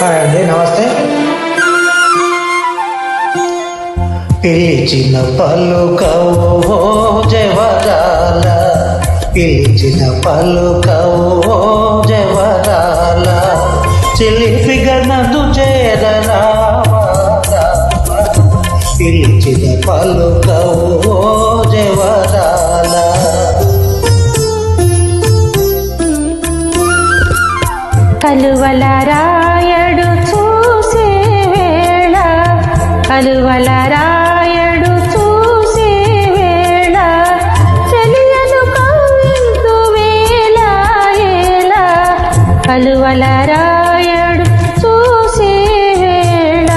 Hi అండి, నమస్తే. పిలిచిన పలుకవో జవరాల, పిలిచిన పలుకవో జవరాల, చిలిపిగా నన్ను చేరరావా, పిలిచిన పలుకవో జవరాల. కలువల రాయడు చూసే వేళ, కలువల రాయడు చూసే వేళ, చెలియను కవ్వింతు వేళ ఏళ, కలువల రాయడు చూసే వేళ.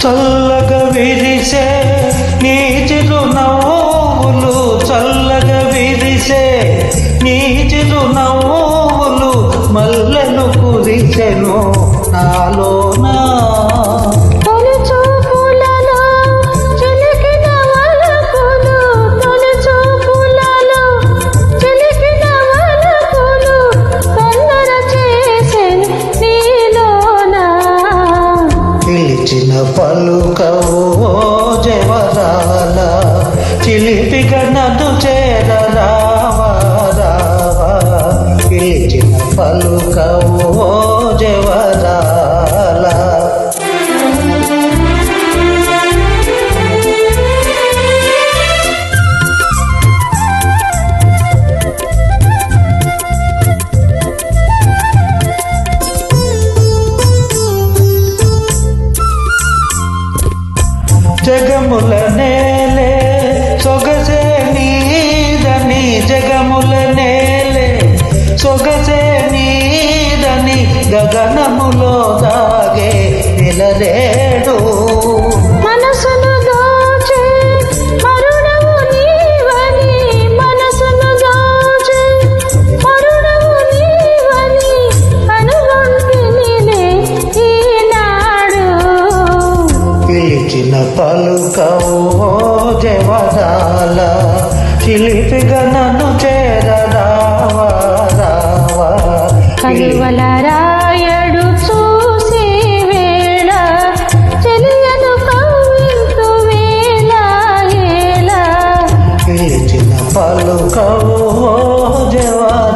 చల్లగా విరిసే నీ చిరునవ్వులు, చల్లగా విరిసే నీ చిరునవ్వులు, మల్లెలు కురిసెను నాలోనా. తొలి చూపులలో చిలికిన వలపులు, తొలి చూపులలో చిలికిన వలపులు, కల్లర చేసెను నీలోనా. పిలిచిన పలుకవో జవరాల, చిలిపిగా నన్ను చేరరావా రావా, పిలిచిన పలుకవో జవరాల. జగముల నేలే సొగసే నీదని, జగముల నేలే సొగసే నీదని, గగనములో దాగే నిలరేడు. మనసును దోచే మరుడవు నీవని, మనసును దోచే మరుడవు నీవని, కనుగొంటినిలే ఈనాడు. పిలిచిన పలుకవో జవరాల, చిలిపిగా నన్ను చేరరావా రావా, కలువల రాయడు చూసే వేళ, చెలియను కవ్వింతు వేళ ఏళ. పిలిచిన పలుకవో జవరాల.